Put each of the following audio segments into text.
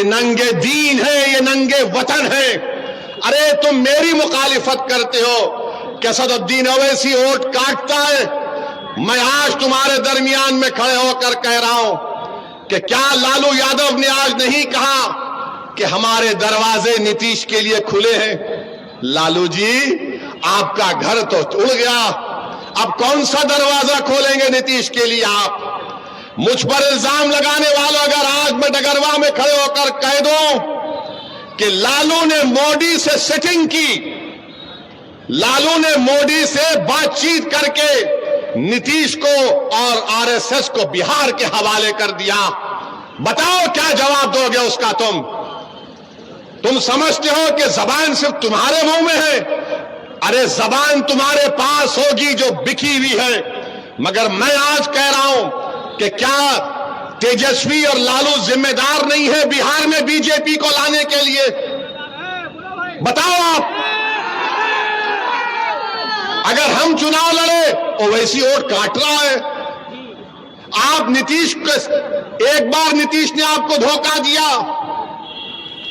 नंगे दीन है, ये नंगे वतन है। अरे तुम मेरी मुखालिफत करते हो कि असदुद्दीन ओवैसी वोट काटता है। मैं आज तुम्हारे दरमियान में खड़े होकर कह रहा हूं कि क्या लालू यादव ने आज नहीं कहा कि हमारे दरवाजे नीतीश के लिए खुले हैं? लालू जी, आपका घर तो उड़ गया, अब कौन सा दरवाजा खोलेंगे नीतीश के लिए आप? मुझ पर इल्जाम लगाने वालों, अगर आज मैं डगरवा में खड़े होकर कह दूं कि लालू ने मोदी से सेटिंग की, लालू ने मोदी से बातचीत करके नीतीश को और आरएसएस को बिहार के हवाले कर दिया, बताओ क्या जवाब दोगे उसका? तुम समझते हो कि जबान सिर्फ तुम्हारे मुंह में है? अरे जबान तुम्हारे पास होगी जो बिखी हुई है। मगर मैं आज कह रहा हूं कि क्या तेजस्वी और लालू जिम्मेदार नहीं है बिहार में बीजेपी को लाने के लिए? बताओ आप। अगर हम चुनाव लड़े ओवैसी वोट काट रहा है। आप नीतीश को, एक बार नीतीश ने आपको धोखा दिया,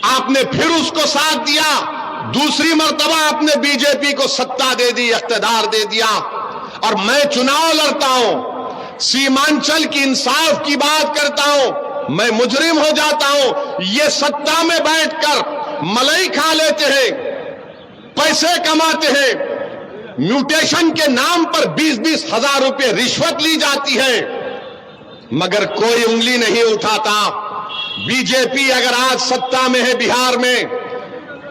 आपने फिर उसको साथ दिया, दूसरी मर्तबा आपने बीजेपी को सत्ता दे दी, इख्तिदार दे दिया। और मैं चुनाव लड़ता हूं, सीमांचल की इंसाफ की बात करता हूं, मैं मुजरिम हो जाता हूं। ये सत्ता में बैठकर मलाई खा लेते हैं, पैसे कमाते हैं, म्यूटेशन के नाम पर 20-20 हजार रुपए रिश्वत ली जाती है, मगर कोई उंगली नहीं उठाता। बीजेपी अगर आज सत्ता में है बिहार में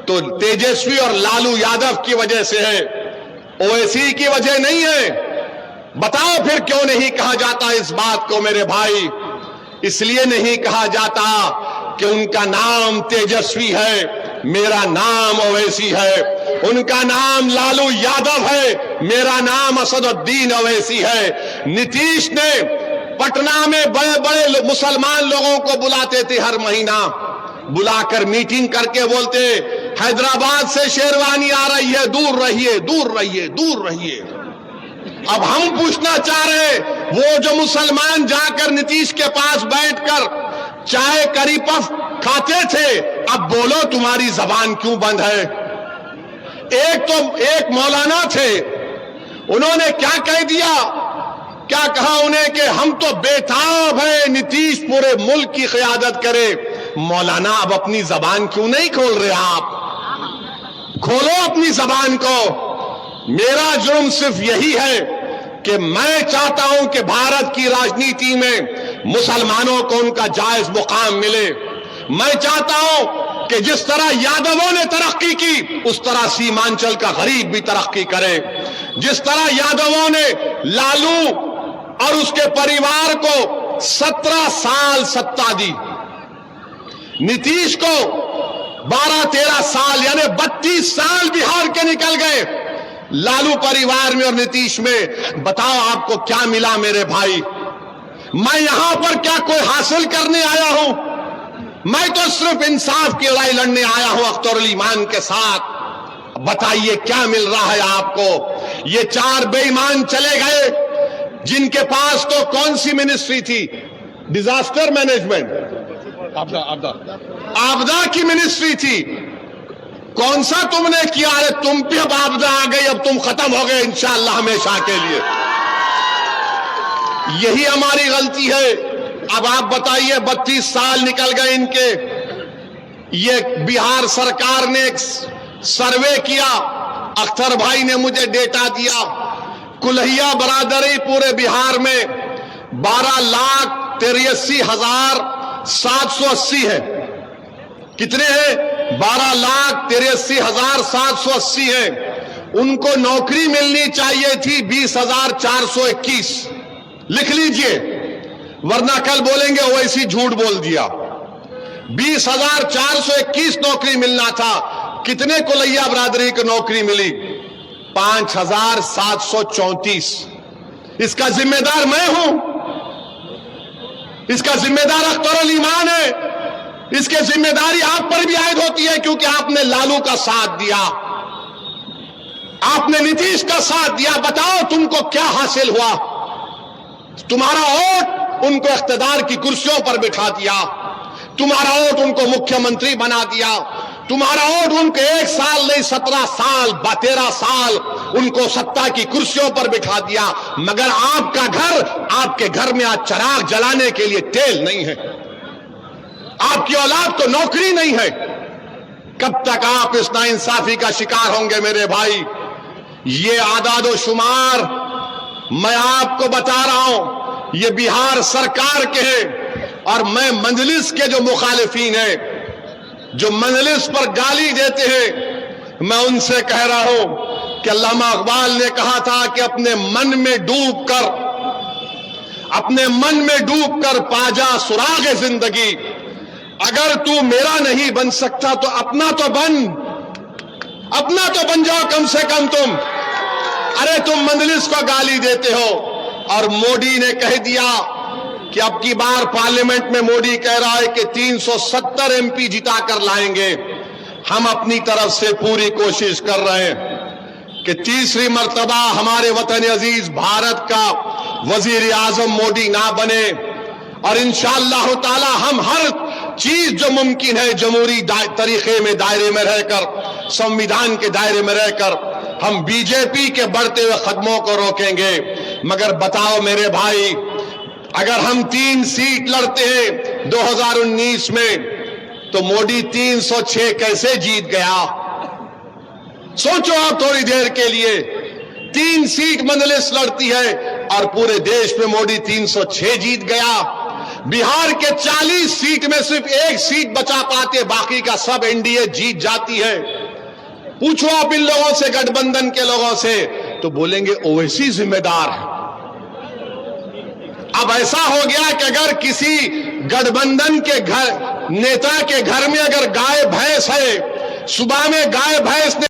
तो तेजस्वी और लालू यादव की वजह से है, ओवैसी की वजह नहीं है। बताओ फिर क्यों नहीं कहा जाता इस बात को मेरे भाई? इसलिए नहीं कहा जाता कि उनका नाम तेजस्वी है, मेरा नाम ओवैसी है। उनका नाम लालू यादव है, मेरा नाम असदुद्दीन ओवैसी है। नीतीश ने पटना में बड़े बड़े मुसलमान लोगों को बुलाते थे, हर महीना बुलाकर मीटिंग करके बोलते, हैदराबाद से शेरवानी आ रही है, दूर रहिए, दूर रहिए, दूर रहिए। अब हम पूछना चाह रहे, वो जो मुसलमान जाकर नीतीश के पास बैठकर चाय करी पफ खाते थे, अब बोलो तुम्हारी जबान क्यों बंद है? एक मौलाना थे, उन्होंने क्या कह दिया, क्या कहा उन्हें कि हम तो बेताब है नीतीश पूरे मुल्क की क़यादत करे। मौलाना, अब अपनी जबान क्यों नहीं खोल रहे आप? खोलो अपनी जबान को। मेरा जुर्म सिर्फ यही है कि मैं चाहता हूं कि भारत की राजनीति में मुसलमानों को उनका जायज मुकाम मिले। मैं चाहता हूं कि जिस तरह यादवों ने तरक्की की उस तरह सीमांचल का गरीब भी तरक्की करे। जिस तरह यादवों ने लालू और उसके परिवार को 17 साल सत्ता दी, नीतीश को 12-13 साल, यानी 32 साल बिहार के निकल गए लालू परिवार में और नीतीश में। बताओ आपको क्या मिला मेरे भाई? मैं यहां पर क्या कोई हासिल करने आया हूं? मैं तो सिर्फ इंसाफ की लड़ाई लड़ने आया हूं अख्तरुल ईमान के साथ। बताइए क्या मिल रहा है आपको? ये 4 बेईमान चले गए जिनके पास तो कौन सी मिनिस्ट्री थी? डिजास्टर मैनेजमेंट, आपदा की मिनिस्ट्री थी। कौन सा तुमने किया? अरे तुम पे अब आपदा आ गई, अब तुम खत्म हो गए इंशाअल्लाह हमेशा के लिए। यही हमारी गलती है। अब आप बताइए, 32 साल निकल गए इनके। ये बिहार सरकार ने एक सर्वे किया, अख्तर भाई ने मुझे डेटा दिया, कुल्हिया बरादरी पूरे बिहार में 12,83,780 है। कितने हैं? 12,83,780 है। उनको नौकरी मिलनी चाहिए थी 20,421। लिख लीजिए, वरना कल बोलेंगे ओवैसी झूठ बोल दिया। 20,421 नौकरी मिलना था। कितने कुलैया बरादरी को नौकरी मिली? 5,734। इसका जिम्मेदार मैं हूं, इसका जिम्मेदार अख्तरुल ईमान है। इसकी जिम्मेदारी आप पर भी आयद होती है, क्योंकि आपने लालू का साथ दिया, आपने नीतीश का साथ दिया। बताओ तुमको क्या हासिल हुआ? तुम्हारा वोट उनको इख्तिदार की कुर्सियों पर बिठा दिया। तुम्हारा वोट उनको मुख्यमंत्री बना दिया, तुम्हारा वोट उनको 1 साल नहीं 17 साल 13 साल उनको सत्ता की कुर्सियों पर बिठा दिया, मगर आपका घर, आपके घर में आज चिराग जलाने के लिए तेल नहीं है, आपकी औलाद को नौकरी नहीं है। कब तक आप इस नाइंसाफी का शिकार होंगे मेरे भाई? ये आदादो शुमार मैं आपको बता रहा हूं, ये बिहार सरकार के हैं। और मैं मजलिस के जो मुखालिफिन हैं, जो मजलिस पर गाली देते हैं, मैं उनसे कह रहा हूं कि अल्लामा इकबाल ने कहा था कि अपने मन में डूब कर पाजा सुराग जिंदगी। अगर तू मेरा नहीं बन सकता तो अपना तो बन जाओ कम से कम तुम। अरे तुम मजलिस को गाली देते हो। और मोदी ने कह दिया कि अब की बार पार्लियामेंट में मोदी कह रहा है कि 370 एमपी जिता कर लाएंगे। हम अपनी तरफ से पूरी कोशिश कर रहे हैं कि तीसरी मर्तबा हमारे वतन अजीज भारत का वजीर आजम मोदी ना बने। और इंशाअल्लाह ताला हम हर चीज जो मुमकिन है जमहूरी तरीके में दायरे में रहकर, संविधान के दायरे में रहकर हम बीजेपी के बढ़ते हुए कदमों को रोकेंगे। मगर बताओ मेरे भाई, अगर हम 3 सीट लड़ते हैं 2019 में तो मोदी 306 कैसे जीत गया? सोचो आप थोड़ी देर के लिए। 3 सीट मजलिस लड़ती है और पूरे देश में मोदी 306 जीत गया। बिहार के 40 सीट में सिर्फ 1 सीट बचा पाते, बाकी का सब एनडीए जीत जाती है। पूछो आप इन लोगों से, गठबंधन के लोगों से, तो बोलेंगे ओवैसी जिम्मेदार है। अब ऐसा हो गया कि अगर किसी गठबंधन के घर नेता के घर में अगर गाय भैंस है, सुबह में गाय भैंस ने